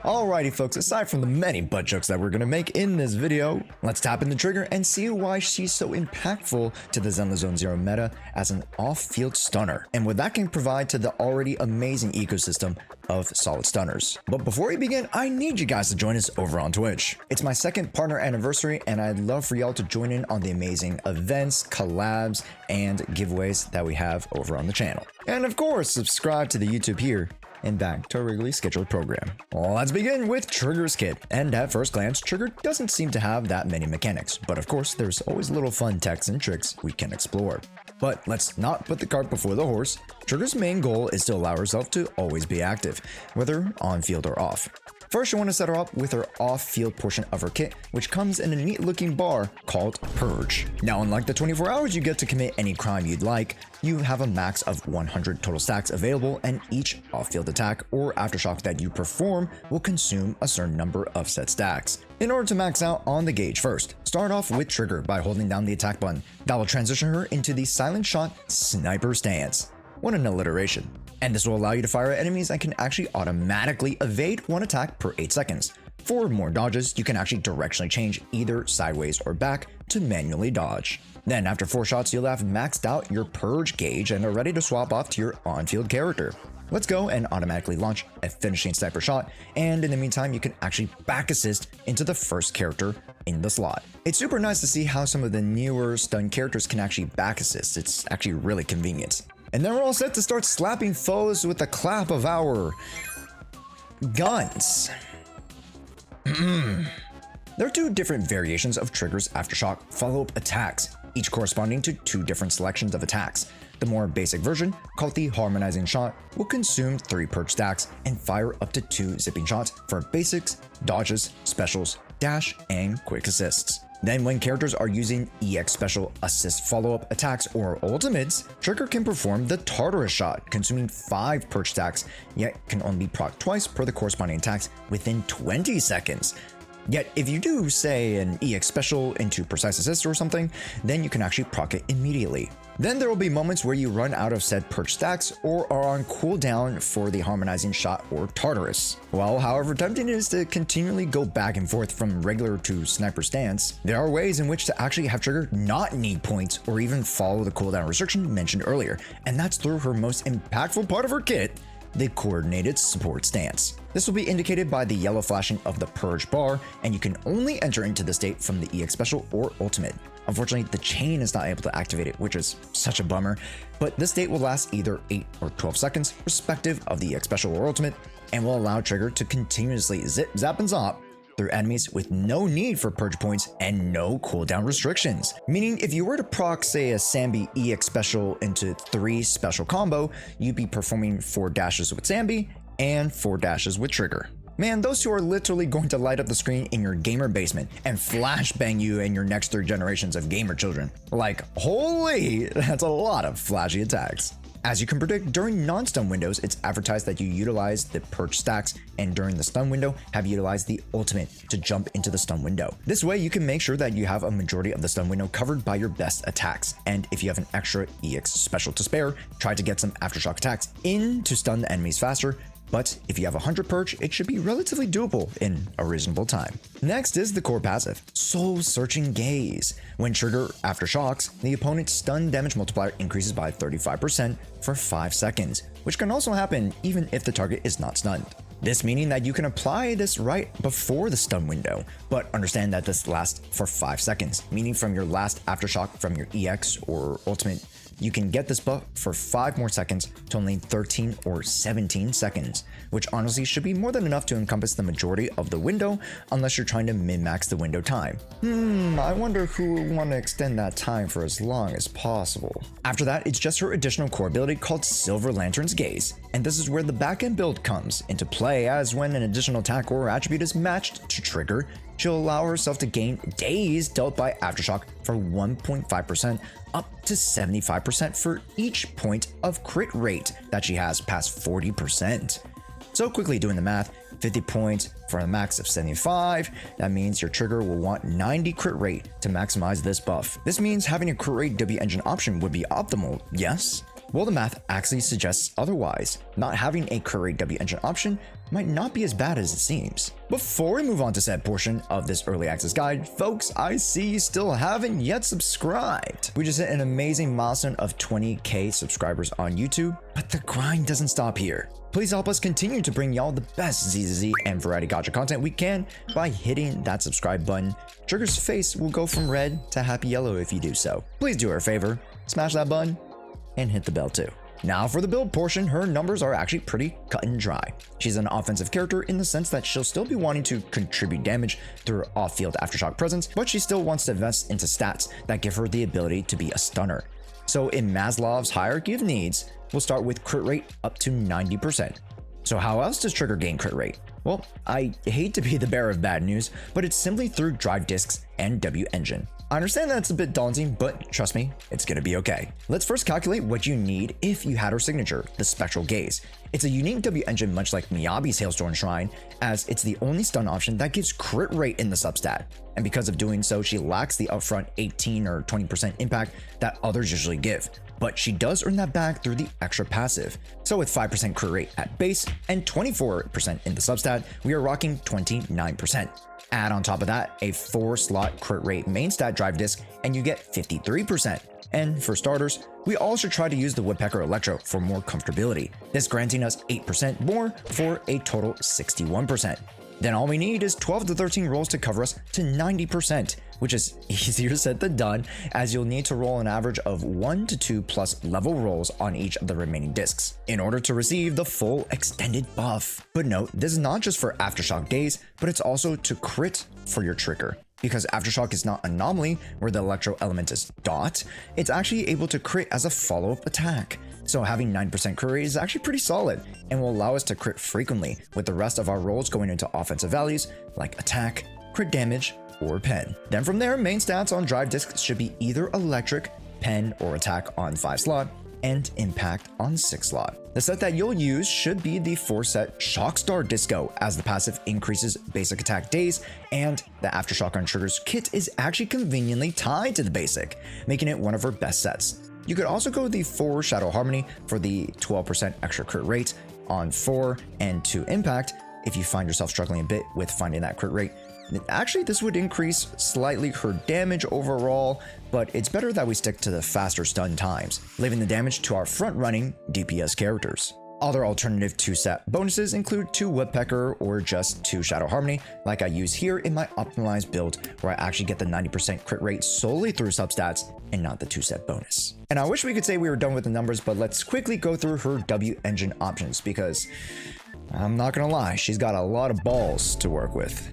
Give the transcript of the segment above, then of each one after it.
Alrighty folks, aside from the many butt jokes that we're gonna make in this video, let's tap in the trigger and see why she's so impactful to the Zen Zone Zero meta as an off-field stunner, and what that can provide to the already amazing ecosystem of solid stunners. But before we begin, I need you guys to join us over on Twitch. It's my second partner anniversary, and I'd love for y'all to join in on the amazing events, collabs, and giveaways that we have over on the channel. And of course, subscribe to the YouTube here and back to our regularly scheduled program. Let's begin with Trigger's kit. And at first glance, Trigger doesn't seem to have that many mechanics, but of course there's always little fun techs and tricks we can explore. But let's not put the cart before the horse. Trigger's main goal is to allow herself to always be active, whether on field or off. First, you want to set her up with her off-field portion of her kit, which comes in a neat looking bar called Purge. Now, unlike the 24 hours you get to commit any crime you'd like, you have a max of 100 total stacks available, and each off-field attack or aftershock that you perform will consume a certain number of set stacks. In order to max out on the gauge first, start off with Trigger by holding down the attack button. That will transition her into the silent shot sniper stance. What an alliteration. And this will allow you to fire at enemies that can actually automatically evade one attack per 8 seconds. For more dodges, you can actually directionally change either sideways or back to manually dodge. Then after 4 shots, you'll have maxed out your Purge gauge and are ready to swap off to your on-field character. Let's go and automatically launch a finishing sniper shot, and in the meantime, you can actually back assist into the first character in the slot. It's super nice to see how some of the newer stun characters can actually back assist. It's actually really convenient. And then we're all set to start slapping foes with the clap of our guns. There are 2 different variations of Trigger's aftershock follow-up attacks, each corresponding to 2 different selections of attacks. The more basic version, called the Harmonizing Shot, will consume 3 Purge stacks and fire up to 2 zipping shots for basics, dodges, specials, dash, and quick assists. Then when characters are using EX special assist follow-up attacks or ultimates, Trigger can perform the Tartarus shot, consuming 5 Purge stacks, yet can only be proc twice per the corresponding attacks within 20 seconds. Yet if you do, say, an EX special into precise assist or something, then you can actually proc it immediately. Then there will be moments where you run out of said Purge stacks or are on cooldown for the Harmonizing Shot or Tartarus. Well, however tempting it is to continually go back and forth from regular to sniper stance, there are ways in which to actually have Trigger not need points or even follow the cooldown restriction mentioned earlier, and that's through her most impactful part of her kit, the coordinated support stance. This will be indicated by the yellow flashing of the Purge bar, and you can only enter into the state from the EX special or ultimate. Unfortunately, the chain is not able to activate it, which is such a bummer, but this state will last either 8 or 12 seconds, respective of the EX special or ultimate, and will allow Trigger to continuously zip, zap, and zop through enemies with no need for Purge points and no cooldown restrictions. Meaning if you were to proc, say, a Zambi EX special into 3 special combo, you'd be performing 4 dashes with Zambi and 4 dashes with Trigger. Man, those 2 are literally going to light up the screen in your gamer basement and flashbang you and your next 3 generations of gamer children. Like, holy, that's a lot of flashy attacks. As you can predict, during non-stun windows, it's advertised that you utilize the Purge stacks, and during the stun window, have utilized the ultimate to jump into the stun window. This way, you can make sure that you have a majority of the stun window covered by your best attacks, and if you have an extra EX special to spare, try to get some aftershock attacks in to stun the enemies faster. But if you have 100 Purge, it should be relatively doable in a reasonable time. Next is the core passive, Soul Searching Gaze. When Trigger aftershocks, the opponent's stun damage multiplier increases by 35% for 5 seconds, which can also happen even if the target is not stunned. This meaning that you can apply this right before the stun window, but understand that this lasts for 5 seconds, meaning from your last aftershock from your EX or ultimate, you can get this buff for 5 more seconds to only 13 or 17 seconds, which honestly should be more than enough to encompass the majority of the window unless you're trying to min-max the window time. I wonder who would want to extend that time for as long as possible. After that, it's just her additional core ability called Silver Lantern's Gaze, and this is where the back-end build comes into play, as when an additional attack or attribute is matched to Trigger, she'll allow herself to gain days dealt by aftershock for 1.5% up to 75% for each point of crit rate that she has past 40%. So quickly doing the math, 50 points for a max of 75, that means your Trigger will want 90 crit rate to maximize this buff. This means having a crit rate W engine option would be optimal, yes? Well, the math actually suggests otherwise. Not having a crit rate W engine option might not be as bad as it seems. Before we move on to said portion of this early access guide, folks, I see you still haven't yet subscribed. We just hit an amazing milestone of 20K subscribers on YouTube, but the grind doesn't stop here. Please help us continue to bring y'all the best Zzz and variety gacha content we can by hitting that subscribe button. Trigger's face will go from red to happy yellow if you do so. Please do her a favor, smash that button, and hit the bell too. Now for the build portion, her numbers are actually pretty cut and dry. She's an offensive character in the sense that she'll still be wanting to contribute damage through her off-field aftershock presence, but she still wants to invest into stats that give her the ability to be a stunner. So in Maslow's hierarchy of needs, we'll start with crit rate up to 90%. So how else does Trigger gain crit rate? Well, I hate to be the bearer of bad news, but it's simply through drive discs and W engine. I understand that it's a bit daunting, but trust me, it's gonna be okay. Let's first calculate what you need if you had her signature, the Spectral Gaze. It's a unique W engine much like Miyabi's Hailstorm Shrine, as it's the only stun option that gives crit rate in the substat. And because of doing so, she lacks the upfront 18 or 20% impact that others usually give. But she does earn that back through the extra passive. So with 5% crit rate at base and 24% in the substat, we are rocking 29%. Add on top of that a 4-slot crit rate main stat drive disc and you get 53%. And for starters, we all should try to use the Woodpecker Electro for more comfortability, this granting us 8% more for a total 61%. Then all we need is 12 to 13 rolls to cover us to 90%, which is easier said than done, as you'll need to roll an average of 1 to 2 plus level rolls on each of the remaining discs in order to receive the full extended buff. But note, this is not just for Aftershock Gaze, but it's also to crit for your trigger. Because Aftershock is not Anomaly, where the electro element is dot, it's actually able to crit as a follow-up attack. So having 9% crit rate is actually pretty solid and will allow us to crit frequently, with the rest of our rolls going into offensive values like attack, crit damage, or pen. Then from there, main stats on drive discs should be either electric, pen, or attack on 5 slot, and impact on 6 slot. The set that you'll use should be the 4-set Shockstar Disco, as the passive increases basic attack days, and the Aftershock on Trigger's kit is actually conveniently tied to the basic, making it one of her best sets. You could also go the 4 Shadow Harmony for the 12% extra crit rate on 4 and 2 impact if you find yourself struggling a bit with finding that crit rate. Actually, this would increase slightly her damage overall, but it's better that we stick to the faster stun times, leaving the damage to our front-running DPS characters. Other alternative 2-set bonuses include 2 Woodpecker or just 2 Shadow Harmony, like I use here in my optimized build, where I actually get the 90% crit rate solely through substats and not the 2-set bonus. And I wish we could say we were done with the numbers, but let's quickly go through her W engine options, because I'm not gonna lie, she's got a lot of balls to work with.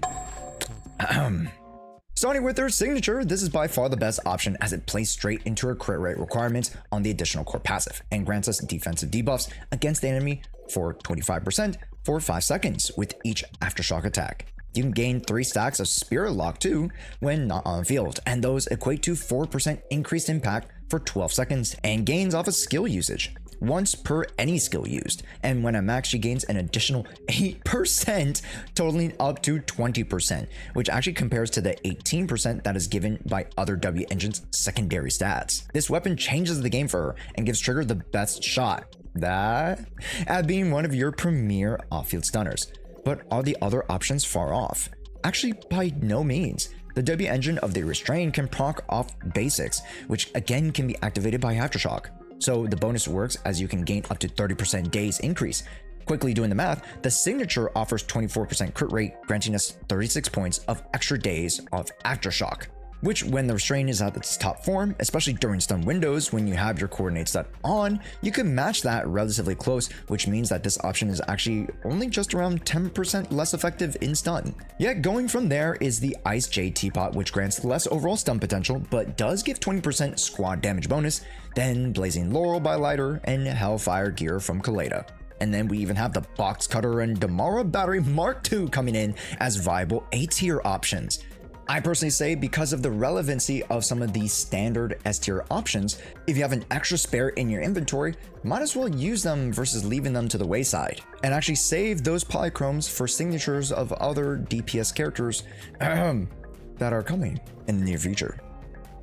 Starting with her signature, this is by far the best option as it plays straight into her crit rate requirements on the additional core passive and grants us defensive debuffs against the enemy for 25% for 5 seconds with each Aftershock attack. You can gain 3 stacks of Spirit Lock too when not on field, and those equate to 4% increased impact for 12 seconds and gains off of skill usage, once per any skill used, and when at max she gains an additional 8%, totaling up to 20%, which actually compares to the 18% that is given by other W Engine's secondary stats. This weapon changes the game for her and gives Trigger the best shot at being one of your premier off-field stunners. But are the other options far off? Actually, by no means. The W engine of the Restrain can proc off basics, which again can be activated by Aftershock. So the bonus works as you can gain up to 30% days increase. Quickly doing the math, the signature offers 24% crit rate, granting us 36 points of extra days of Aftershock, which when the Restrain is at its top form, especially during stun windows when you have your coordinate set on, you can match that relatively close, which means that this option is actually only just around 10% less effective in stun. Yet going from there is the Ice Jade Teapot, which grants less overall stun potential, but does give 20% squad damage bonus, then Blazing Laurel by Lighter, and Hellfire Gear from Kaleda. And then we even have the Box Cutter and Damara Battery Mark II coming in as viable A-tier options. I personally say because of the relevancy of some of these standard S-tier options, if you have an extra spare in your inventory, might as well use them versus leaving them to the wayside, and actually save those polychromes for signatures of other DPS characters that are coming in the near future.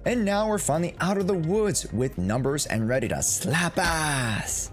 And now we're finally out of the woods with numbers and ready to slap ass!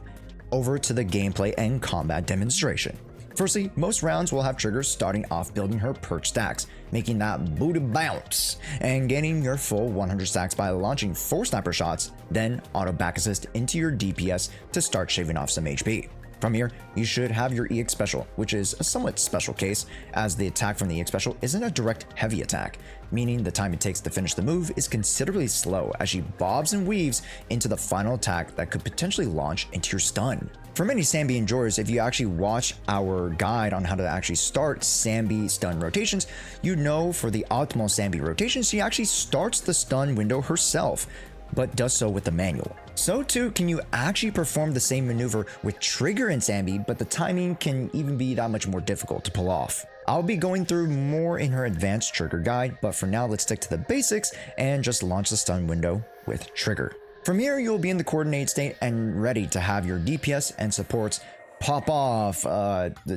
Over to the gameplay and combat demonstration. Firstly, most rounds will have Trigger starting off building her perch stacks, making that booty bounce, and gaining your full 100 stacks by launching 4 sniper shots, then auto back assist into your DPS to start shaving off some HP. From here, you should have your EX special, which is a somewhat special case, as the attack from the EX special isn't a direct heavy attack, meaning the time it takes to finish the move is considerably slow as she bobs and weaves into the final attack that could potentially launch into your stun. For many Sambi enjoyers, if you actually watch our guide on how to actually start Sambi stun rotations, you know for the optimal Sambi rotation, she actually starts the stun window herself, but does so with the manual. So too can you actually perform the same maneuver with Trigger and Sambi, but the timing can even be that much more difficult to pull off. I'll be going through more in her advanced Trigger guide, but for now let's stick to the basics and just launch the stun window with Trigger. From here, you'll be in the coordinate state and ready to have your DPS and supports pop off,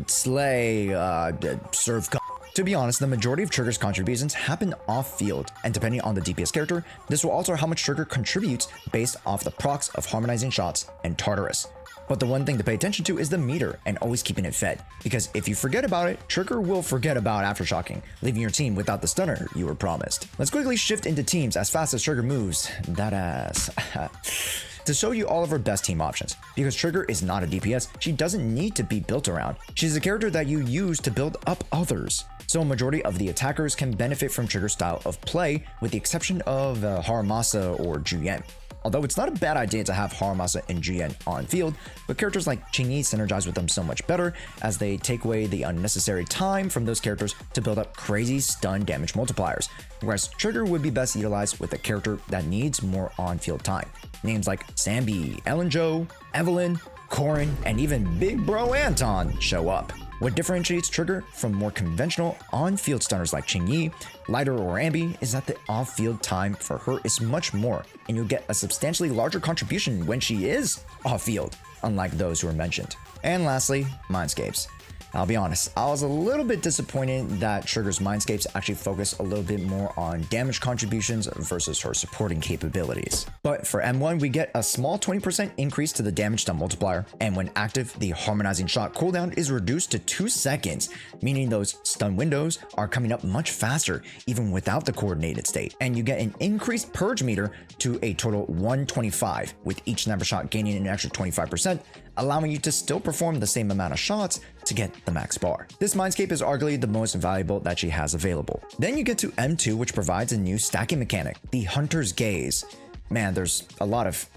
slay, serve. To be honest, the majority of Trigger's contributions happen off-field, and depending on the DPS character, this will alter how much Trigger contributes based off the procs of harmonizing shots and Tartarus. But the one thing to pay attention to is the meter and always keeping it fed, because if you forget about it, Trigger will forget about aftershocking, leaving your team without the stunner you were promised. Let's quickly shift into teams as fast as Trigger moves. That ass. To show you all of her best team options. Because Trigger is not a DPS, she doesn't need to be built around. She's a character that you use to build up others. So a majority of the attackers can benefit from Trigger's style of play, with the exception of Haramasa or Juyen. Although it's not a bad idea to have Haramasa and Juyen on field, but characters like Qingyi synergize with them so much better, as they take away the unnecessary time from those characters to build up crazy stun damage multipliers, whereas Trigger would be best utilized with a character that needs more on-field time. Names like Sambi, Elenjo, Evelyn, Corrin, and even Big Bro Anton show up. What differentiates Trigger from more conventional on-field stunners like Qingyi, Lighter, or Ambi is that the off-field time for her is much more, and you'll get a substantially larger contribution when she is off-field, unlike those who are mentioned. And lastly, Mindscapes. I'll be honest, I was a little bit disappointed that Trigger's Mindscapes actually focus a little bit more on damage contributions versus her supporting capabilities. But for M1, we get a small 20% increase to the damage stun multiplier, and when active, the harmonizing shot cooldown is reduced to 2 seconds, meaning those stun windows are coming up much faster, even without the coordinated state. And you get an increased purge meter to a total 125, with each sniper shot gaining an extra 25%, allowing you to still perform the same amount of shots to get the max bar. This Mindscape is arguably the most valuable that she has available. Then you get to M2, which provides a new stacking mechanic, the Hunter's Gaze. Man, there's a lot of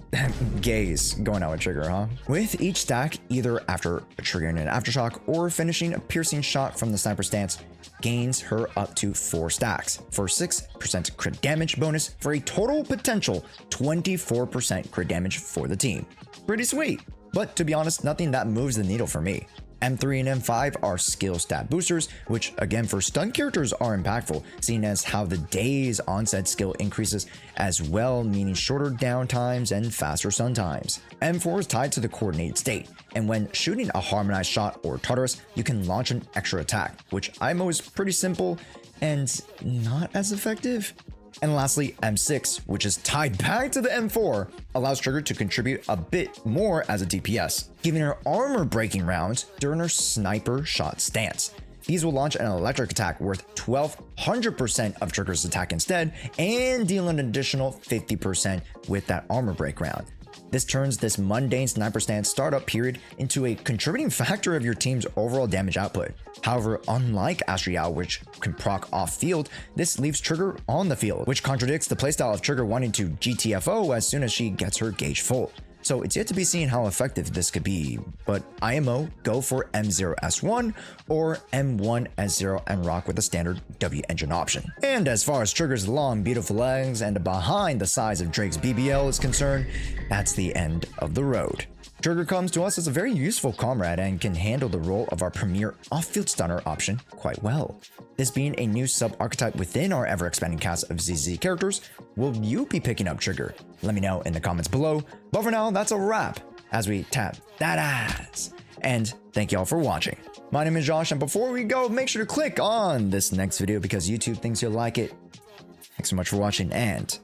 gaze going on with Trigger, huh? With each stack, either after triggering an aftershock or finishing a piercing shot from the sniper stance, gains her up to 4 stacks for 6% crit damage bonus for a total potential 24% crit damage for the team. Pretty sweet. But to be honest, nothing that moves the needle for me. M3 and M5 are skill stat boosters, which again for stun characters are impactful, seeing as how the day's onset skill increases as well, meaning shorter down times and faster stun times. M4 is tied to the coordinated state, and when shooting a harmonized shot or Tartarus, you can launch an extra attack, which IMO is pretty simple and not as effective. And lastly, M6, which is tied back to the M4, allows Trigger to contribute a bit more as a DPS, giving her armor breaking rounds during her sniper shot stance. These will launch an electric attack worth 1200% of Trigger's attack instead, and deal an additional 50% with that armor break round. This turns this mundane sniper stance startup period into a contributing factor of your team's overall damage output. However, unlike Jshoea, which can proc off-field, this leaves Trigger on the field, which contradicts the playstyle of Trigger wanting to GTFO as soon as she gets her gauge full. So it's yet to be seen how effective this could be, but IMO, go for M0S1 or M1S0 and rock with the standard W engine option. And as far as Trigger's long, beautiful legs and behind the size of Drake's BBL is concerned, that's the end of the road. Trigger comes to us as a very useful comrade and can handle the role of our premier off-field stunner option quite well. This being a new sub-archetype within our ever-expanding cast of Zzz characters, will you be picking up Trigger? Let me know in the comments below. But for now, that's a wrap as we tap that ass. And thank you all for watching. My name is Josh, and before we go, make sure to click on this next video because YouTube thinks you'll like it. Thanks so much for watching, and